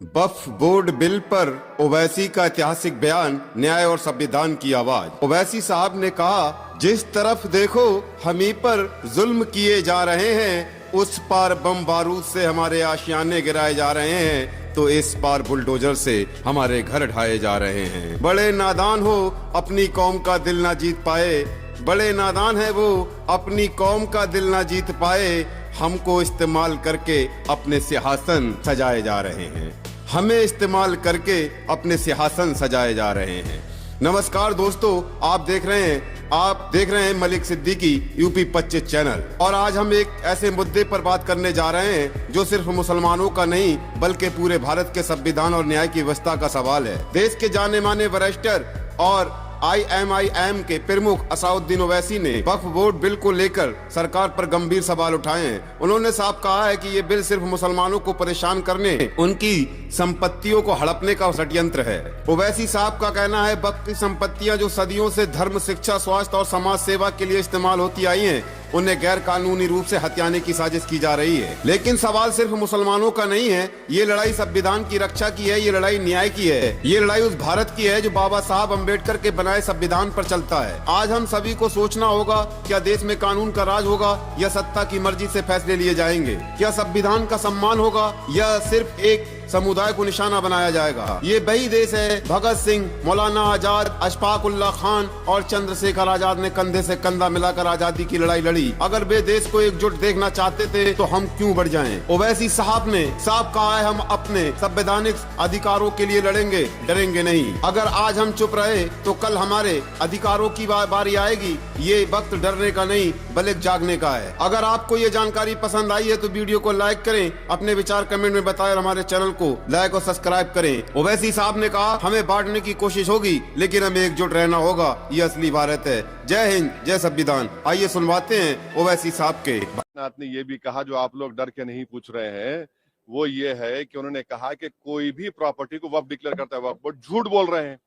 वक्फ board bill पर ओवैसी का ऐतिहासिक बयान, न्याय और संविधान की आवाज। ओवैसी साहब ने कहा, जिस तरफ देखो हम ही पर जुल्म किए जा रहे हैं, उस पार बम बारूद से हमारे आशियाने गिराए जा रहे हैं, तो इस पार बुलडोजर से हमारे घर ढाए जा रहे हैं। बड़े नादान हो अपनी कौम का दिल ना जीत पाए, बड़े नादान है वो अपनी कौम का दिल ना जीत पाए, हमको इस्तेमाल करके अपने सिंहासन सजाए जा रहे हैं, हमें इस्तेमाल करके अपने सिंहासन सजाए जा रहे हैं। नमस्कार दोस्तों, आप देख रहे हैं मलिक सिद्दीकी यूपी 25 चैनल। और आज हम एक ऐसे मुद्दे पर बात करने जा रहे हैं जो सिर्फ मुसलमानों का नहीं बल्कि पूरे भारत के संविधान और न्याय की व्यवस्था का सवाल है। देश के जाने माने बैरिस्टर और IMIM के प्रमुख असाउद्दीन ओवैसी ने वक्फ बोर्ड बिल को लेकर सरकार पर गंभीर सवाल उठाए हैं। उन्होंने साफ कहा है कि ये बिल सिर्फ मुसलमानों को परेशान करने, उनकी संपत्तियों को हड़पने का षड्यंत्र है। ओवैसी साहब का कहना है, वक्फ की संपत्तियां जो सदियों से धर्म, शिक्षा, स्वास्थ्य और समाज सेवा के लिए इस्तेमाल होती आई हैं, उन्हें गैर कानूनी रूप से हथियाने की साजिश की जा रही है। लेकिन सवाल सिर्फ मुसलमानों का नहीं है, ये लड़ाई संविधान की रक्षा की है, ये लड़ाई न्याय की है, ये लड़ाई उस भारत की है जो बाबा साहब अम्बेडकर के बनाए संविधान पर चलता है। आज हम सभी को सोचना होगा, क्या देश में कानून का राज होगा या सत्ता की मर्जी से फैसले लिए जाएंगे? क्या संविधान का सम्मान होगा या सिर्फ एक समुदाय को निशाना बनाया जाएगा? ये वही देश है भगत सिंह, मौलाना आजाद, अशफाक उल्लाह खान और चंद्रशेखर आजाद ने कंधे से कंधा मिलाकर आजादी की लड़ाई लड़ी। अगर वे देश को एकजुट देखना चाहते थे तो हम क्यों बढ़ जाएं? ओवैसी साहब ने साफ कहा है, हम अपने संवैधानिक अधिकारों के लिए लड़ेंगे, डरेंगे नहीं। अगर आज हम चुप रहे तो कल हमारे अधिकारों की बारी आएगी। ये वक्त डरने का नहीं बल्कि जागने का है। अगर आपको ये जानकारी पसंद आई है तो वीडियो को लाइक करें, अपने विचार कमेंट में बताएं और हमारे चैनल को लाइक और सब्सक्राइब करें। ओवैसी साहब ने कहा, हमें बांटने की कोशिश होगी लेकिन हमें एकजुट रहना होगा, ये असली भारत है। जय हिंद, जय संविधान। आइए सुनवाते हैं ओवैसी साहब के। नाथ ने ये भी कहा, जो आप लोग डर के नहीं पूछ रहे हैं, वो ये है कि उन्होंने कहा कि कोई भी प्रॉपर्टी को वक्फ डिक्लेयर करता है वक्फ बोर्ड। झूठ बोल रहे हैं।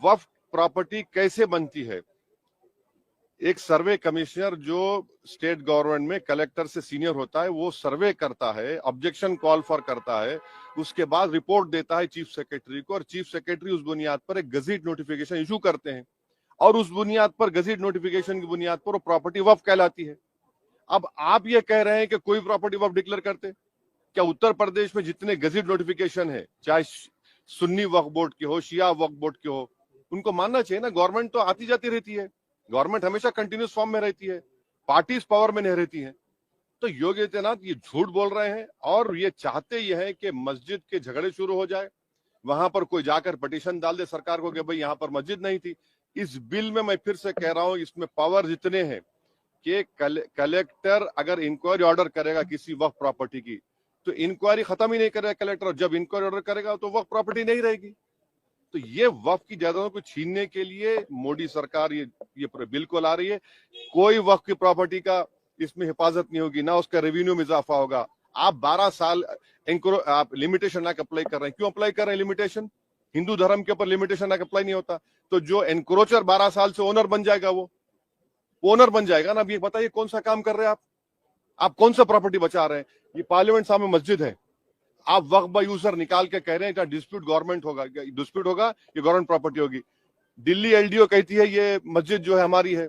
वक्फ प्रॉपर्टी कैसे बनती है? एक सर्वे कमिश्नर जो स्टेट गवर्नमेंट में कलेक्टर से सीनियर होता है, वो सर्वे करता है, ऑब्जेक्शन कॉल फॉर करता है, उसके बाद रिपोर्ट देता है चीफ सेक्रेटरी को, और चीफ सेक्रेटरी उस बुनियाद पर एक गजीट नोटिफिकेशन इशू करते हैं, और उस बुनियाद पर, गजीट नोटिफिकेशन की बुनियाद पर वो प्रॉपर्टी वक्फ कहलाती है। अब आप ये कह रहे हैं कि कोई प्रॉपर्टी वक्फ डिक्लेयर करते? क्या उत्तर प्रदेश में जितने गजीट नोटिफिकेशन है, चाहे सुन्नी वक्फ बोर्ड के हो, शिया वक्फ बोर्ड के हो, उनको मानना चाहिए ना। गवर्नमेंट तो आती जाती रहती है, गवर्नमेंट हमेशा कंटिन्यूस फॉर्म में रहती है, पार्टीज पावर में नहीं रहती है। तो योगी आदित्यनाथ ये झूठ बोल रहे हैं और ये चाहते ये हैं कि मस्जिद के झगड़े शुरू हो जाए, वहां पर कोई जाकर पिटीशन डाल दे सरकार को कि भाई यहां पर मस्जिद नहीं थी। इस बिल में मैं फिर से कह रहा हूं, इसमें पावर इतने हैं कि कलेक्टर अगर इंक्वायरी ऑर्डर करेगा किसी वक्फ प्रॉपर्टी की, तो इंक्वायरी खत्म ही नहीं करेगा कलेक्टर, और जब इंक्वायरी ऑर्डर करेगा तो वक्फ प्रॉपर्टी नहीं रहेगी। तो ये वक्फ की जायदादों को छीनने के लिए मोदी सरकार ये बिल को ला रही है। कोई वक्फ की प्रॉपर्टी का इसमें हिफाजत नहीं होगी, ना उसका रेवेन्यू में इजाफा होगा। आप 12 साल आप लिमिटेशन एक्ट अप्लाई कर रहे हैं। क्यों अप्लाई कर रहे हैं लिमिटेशन? हिंदू धर्म के ऊपर लिमिटेशन एक्ट अप्लाई नहीं होता। तो जो एनक्रोचर 12 साल से ओनर बन जाएगा, वो ओनर बन जाएगा ना। अब ये बताइए कौन सा काम कर रहे हैं आप कौन सा प्रॉपर्टी बचा रहे हैं? ये पार्लियामेंट सामने मस्जिद है, आप वक्फ बाय यूजर निकाल के कह रहे हैं डिस्प्यूट गवर्नमेंट होगा, डिस्प्यूट होगा, ये गवर्नमेंट प्रॉपर्टी होगी। दिल्ली LDO कहती है ये मस्जिद जो है हमारी है।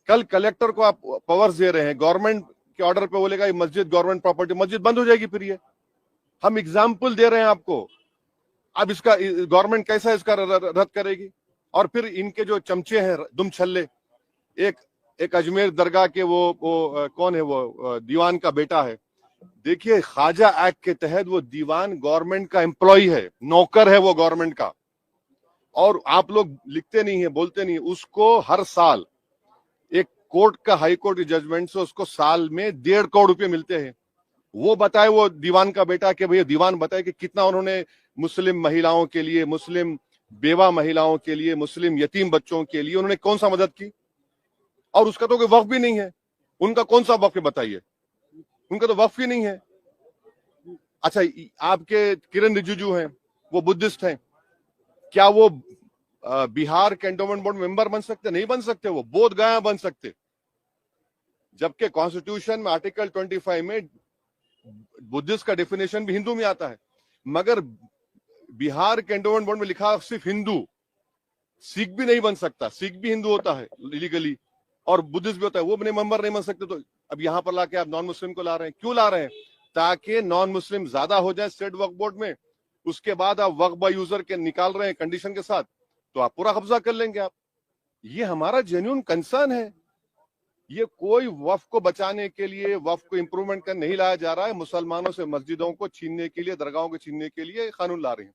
कल कलेक्टर को आप पावर्स दे रहे हैं, गवर्नमेंट के ऑर्डर पे बोलेगा ये मस्जिद गवर्नमेंट प्रॉपर्टी, मस्जिद बंद हो जाएगी। फिर ये हम एग्जाम्पल दे रहे हैं आपको। अब इसका गवर्नमेंट कैसा इसका रद्द करेगी? और फिर इनके जो चमचे हैं दुम छल्ले, एक अजमेर दरगाह के वो कौन है, वो दीवान का बेटा है। देखिए, ख्वाजा एक्ट के तहत वो दीवान गवर्नमेंट का एम्प्लॉय है, नौकर है वो गवर्नमेंट का, और आप लोग लिखते नहीं है, बोलते नहीं। उसको हर साल एक कोर्ट का, हाई कोर्ट की जजमेंट से उसको साल में 1.5 करोड़ रुपए मिलते हैं। वो बताए, वो दीवान का बेटा, कि भैया दीवान बताए कि कितना उन्होंने मुस्लिम महिलाओं के लिए, मुस्लिम बेवा महिलाओं के लिए, मुस्लिम यतीम बच्चों के लिए उन्होंने कौन सा मदद की। और उसका तो कोई वक्फ भी नहीं है। उनका कौन सा वक्फ है बताइए? उनका तो वक्फ ही नहीं है। अच्छा, आपके किरण रिजिजू हैं, वो बुद्धिस्ट हैं, क्या वो बिहार कैंटोनमेंट बोर्ड मेंबर बन सकते? नहीं बन सकते। वो बोध गया बन सकते, जबकि कॉन्स्टिट्यूशन में आर्टिकल 25 में बुद्धिस्ट का डेफिनेशन भी हिंदू में आता है, मगर बिहार के एंडोमेंट बोर्ड में लिखा सिर्फ हिंदू, सिख भी नहीं बन सकता। सिख भी हिंदू होता है लीगली, और बुद्धिस्ट भी होता है, वो अपने मेंबर नहीं बन सकते। तो अब यहां पर लाके आप नॉन मुस्लिम को ला रहे हैं, क्यों ला रहे हैं? ताकि नॉन मुस्लिम ज्यादा हो जाए स्टेट वक्फ बोर्ड में, उसके बाद आप वक्फ बाय यूजर के निकाल रहे हैं कंडीशन के साथ, तो आप पूरा कब्जा कर लेंगे आप। ये हमारा जेन्युइन कंसर्न है। ये कोई वक्फ को बचाने के लिए, वक्फ को इंप्रूवमेंट कर नहीं लाया जा रहा है, मुसलमानों से मस्जिदों को छीनने के लिए, दरगाहों को छीनने के लिए कानून ला रहे हैं।